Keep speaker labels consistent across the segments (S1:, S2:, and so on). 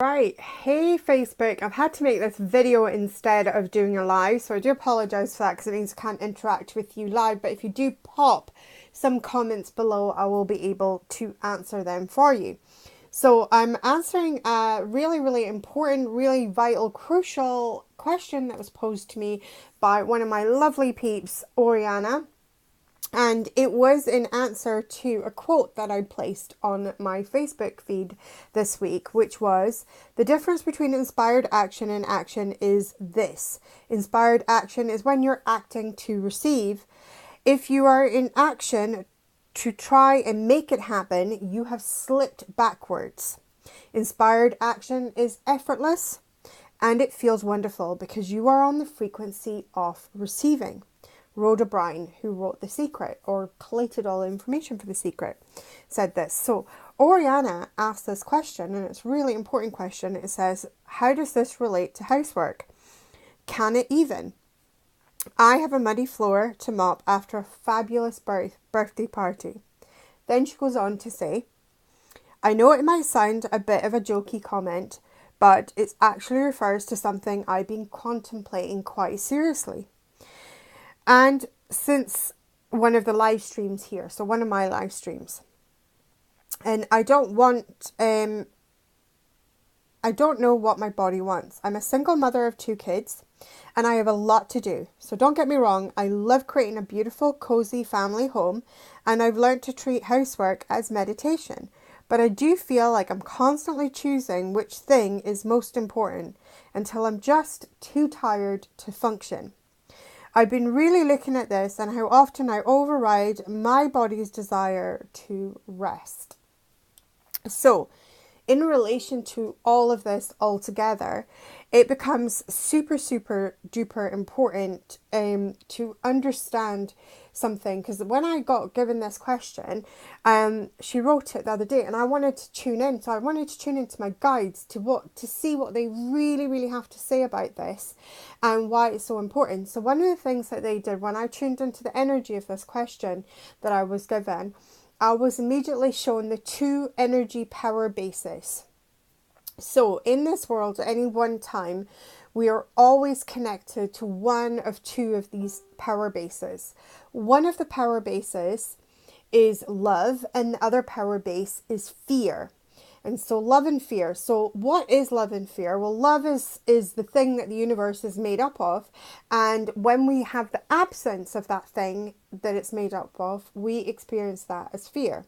S1: Right, hey Facebook, I've had to make this video instead of doing a live, so I do apologise for that because it means I can't interact with you live, but if you do pop some comments below, I will be able to answer them for you. So I'm answering a really important, really vital, crucial question that was posed to me by one of my lovely peeps, Oriana. And it was in answer to a quote that I placed on my Facebook feed this week, which was, the difference between inspired action and action is this. Inspired action is when you're acting to receive. If you are in action to try and make it happen, you have slipped backwards. Inspired action is effortless and it feels wonderful because you are on the frequency of receiving. Rhoda Bryan, who wrote The Secret or collated all the information for The Secret, said this. So Oriana asked this question, and it's a really important question. It says, how does this relate to housework? Can it even? I have a muddy floor to mop after a fabulous birthday party. Then she goes on to say, I know it might sound a bit of a jokey comment, but it actually refers to something I've been contemplating quite seriously. And since one of the live streams here, so one of my live streams, and I don't know what my body wants. I'm a single mother of 2 kids and I have a lot to do. So don't get me wrong, I love creating a beautiful, cozy family home and I've learned to treat housework as meditation. But I do feel like I'm constantly choosing which thing is most important until I'm just too tired to function. I've been really looking at this and how often I override my body's desire to rest. So, in relation to all of this altogether, it becomes super duper important to understand something, because when I got given this question, she wrote it the other day and I wanted to tune in. So I wanted to tune into my guides to see what they really have to say about this and why it's so important. So one of the things that they did when I tuned into the energy of this question that I was given, I was immediately shown the 2 energy power bases. So in this world, at any one time, we are always connected to one of 2 of these power bases. One of the power bases is love and the other power base is fear. And so love and fear. So what is love and fear? Well, love is the thing that the universe is made up of. And when we have the absence of that thing that it's made up of, we experience that as fear.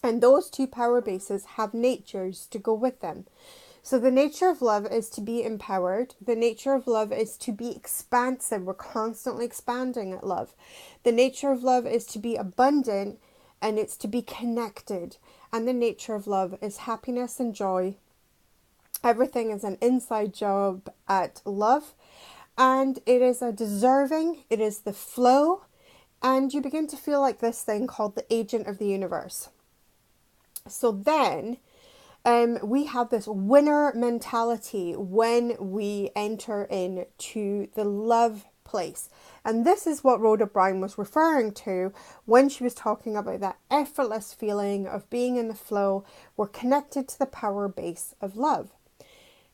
S1: And those 2 power bases have natures to go with them. So the nature of love is to be empowered. The nature of love is to be expansive. We're constantly expanding at love. The nature of love is to be abundant and it's to be connected. And the nature of love is happiness and joy. Everything is an inside job at love. And it is a deserving, it is the flow. And you begin to feel like this thing called the agent of the universe. So then we have this winner mentality when we enter into the love place. And this is what Rhoda Bryan was referring to when she was talking about that effortless feeling of being in the flow. We're connected to the power base of love.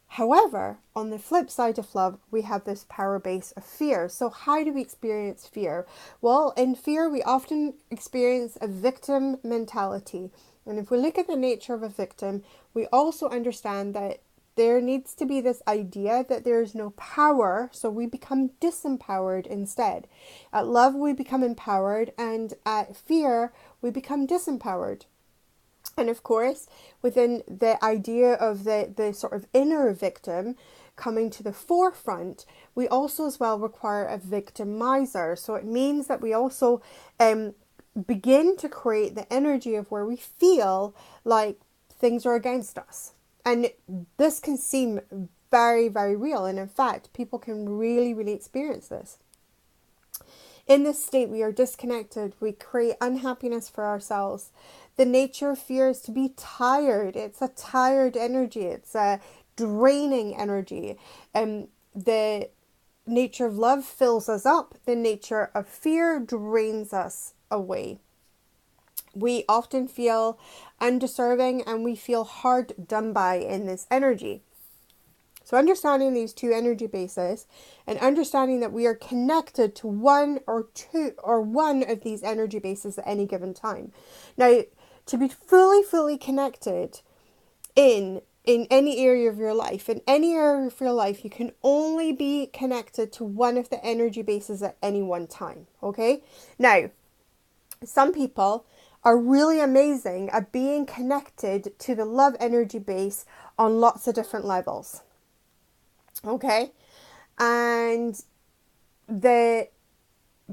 S1: However, on the flip side of love, we have this power base of fear. So how do we experience fear? Well, in fear, we often experience a victim mentality. And if we look at the nature of a victim, we also understand that there needs to be this idea that there is no power, so we become disempowered instead. At love, we become empowered, and at fear, we become disempowered. And of course, within the idea of the sort of inner victim coming to the forefront, we also as well require a victimizer. So it means that we also begin to create the energy of where we feel like things are against us. And this can seem very real. And in fact, people can really experience this. In this state, we are disconnected. We create unhappiness for ourselves. The nature of fear is to be tired. It's a tired energy. It's a draining energy. The nature of love fills us up. The nature of fear drains us away. We often feel undeserving and we feel hard done by in this energy. So understanding these two energy bases and understanding that we are connected to one or two or one of these energy bases at any given time. Now, to be fully connected in any area of your life, in any area of your life, you can only be connected to one of the energy bases at any one time. Okay? Now, some people are really amazing at being connected to the love energy base on lots of different levels. Okay, and they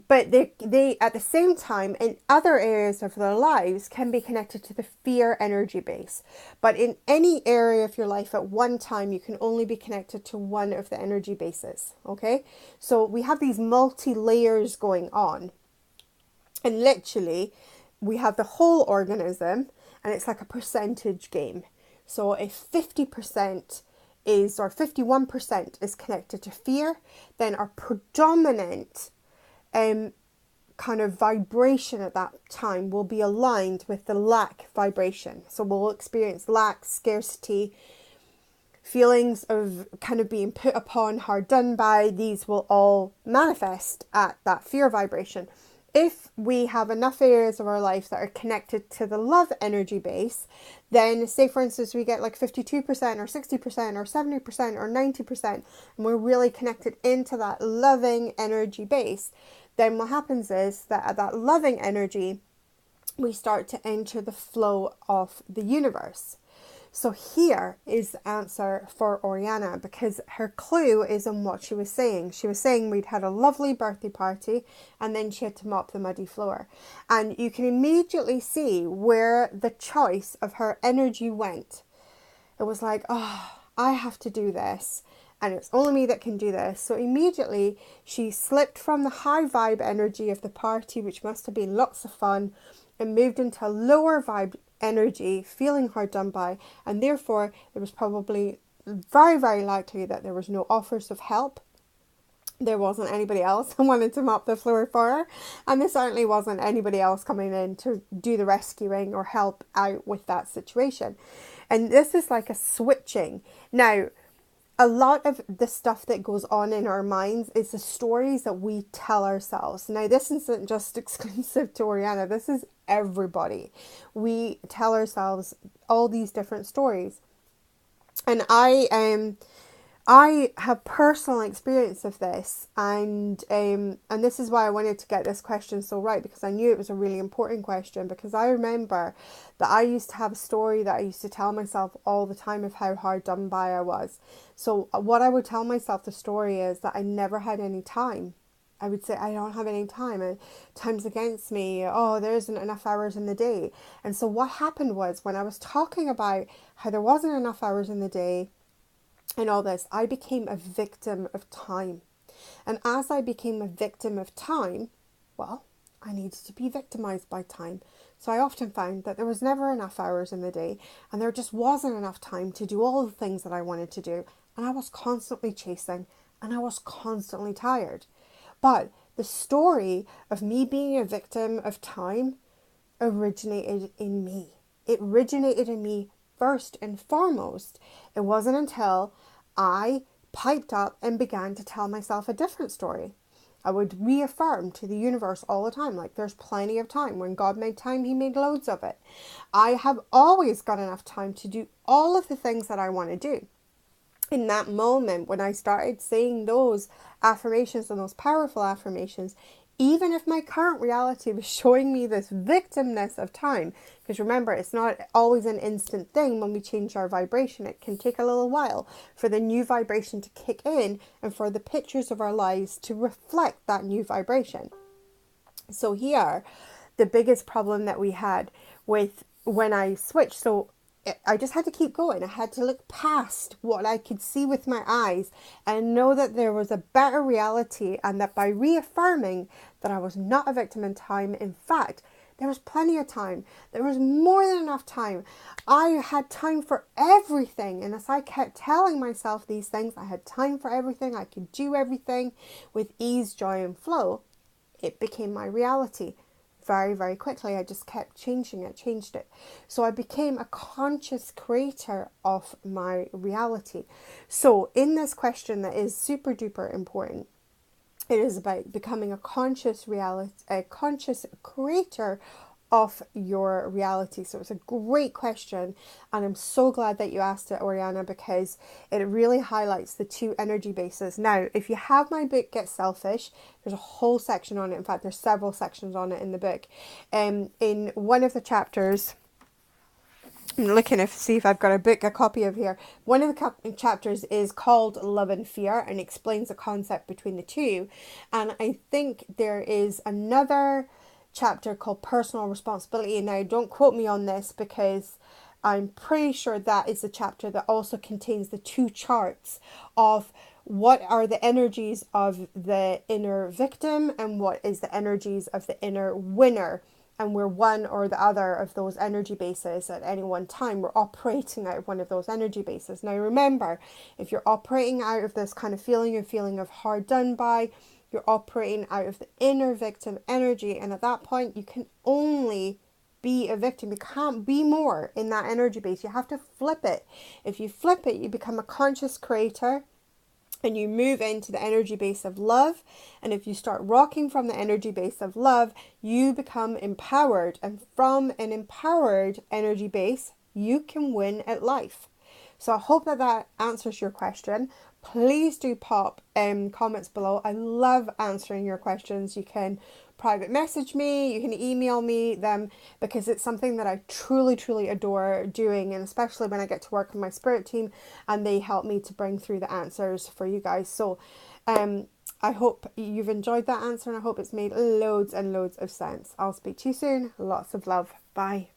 S1: at the same time in other areas of their lives can be connected to the fear energy base. But in any area of your life at one time, you can only be connected to one of the energy bases. Okay, so we have these multi layers going on, and literally we have the whole organism, and it's like a percentage game. So if 50% is, or 51% is connected to fear, then our predominant kind of vibration at that time will be aligned with the lack vibration. So we'll experience lack, scarcity, feelings of kind of being put upon, hard done by. These will all manifest at that fear vibration. If we have enough areas of our life that are connected to the love energy base, then say for instance we get like 52% or 60% or 70% or 90%, and we're really connected into that loving energy base, then what happens is that at that loving energy, we start to enter the flow of the universe. So here is the answer for Oriana, because her clue is in what she was saying. She was saying we'd had a lovely birthday party and then she had to mop the muddy floor. And you can immediately see where the choice of her energy went. It was like, oh, I have to do this. And it's only me that can do this. So immediately she slipped from the high vibe energy of the party, which must have been lots of fun, and moved into a lower vibe energy, feeling hard done by, and therefore it was probably very likely that there was no offers of help. There wasn't anybody else who wanted to mop the floor for her, and there certainly wasn't anybody else coming in to do the rescuing or help out with that situation. And this is like a switching. Now, a lot of the stuff that goes on in our minds is the stories that we tell ourselves. Now, this isn't just exclusive to Oriana. This is everybody. We tell ourselves all these different stories. And I have personal experience of this, and this is why I wanted to get this question so right, because I knew it was a really important question, because I remember that I used to have a story that I used to tell myself all the time of how hard done by I was. So what I would tell myself the story is that I never had any time. I would say, I don't have any time, and time's against me. Oh, there isn't enough hours in the day. And so what happened was, when I was talking about how there wasn't enough hours in the day and all this, I became a victim of time. And as I became a victim of time, well, I needed to be victimized by time. So I often found that there was never enough hours in the day, and there just wasn't enough time to do all the things that I wanted to do. And I was constantly chasing, and I was constantly tired. But the story of me being a victim of time originated in me. It originated in me first and foremost. It wasn't until I piped up and began to tell myself a different story. I would reaffirm to the universe all the time, like, there's plenty of time. When God made time, he made loads of it. I have always got enough time to do all of the things that I want to do. In that moment, when I started saying those affirmations and those powerful affirmations, even if my current reality was showing me this victimness of time, because remember, it's not always an instant thing when we change our vibration. It can take a little while for the new vibration to kick in and for the pictures of our lives to reflect that new vibration. So here, the biggest problem that we had with when I switched, so I just had to keep going. I had to look past what I could see with my eyes and know that there was a better reality, and that by reaffirming that I was not a victim in time, in fact, there was plenty of time. There was more than enough time. I had time for everything. And as I kept telling myself these things, I had time for everything. I could do everything with ease, joy, and flow. It became my reality. very, very quickly. I just kept changed it. So I became a conscious creator of my reality. So in this question that is super duper important, it is about becoming a conscious creator of your reality. So it's a great question, and I'm so glad that you asked it, Oriana, because it really highlights the two energy bases. Now, if you have my book Get Selfish, there's a whole section on it. In fact, there's several sections on it in the book. In one of the chapters, I'm looking to see if I've got a copy of here. One of the chapters is called Love and Fear and explains the concept between the two. And I think there is another chapter called Personal Responsibility. Now, don't quote me on this because I'm pretty sure that is the chapter that also contains the two charts of what are the energies of the inner victim and what is the energies of the inner winner. And we're one or the other of those energy bases at any one time. We're operating out of one of those energy bases. Now remember, if you're operating out of this kind of feeling of hard done by, you're operating out of the inner victim energy. And at that point, you can only be a victim. You can't be more in that energy base. You have to flip it. If you flip it, you become a conscious creator, and you move into the energy base of love. And if you start rocking from the energy base of love, you become empowered. And from an empowered energy base, you can win at life. So I hope that answers your question. Please do pop comments below. I love answering your questions. You can private message me, you can email me them, because it's something that I truly, truly adore doing, and especially when I get to work with my spirit team and they help me to bring through the answers for you guys. So I hope you've enjoyed that answer, and I hope it's made loads and loads of sense. I'll speak to you soon. Lots of love. Bye.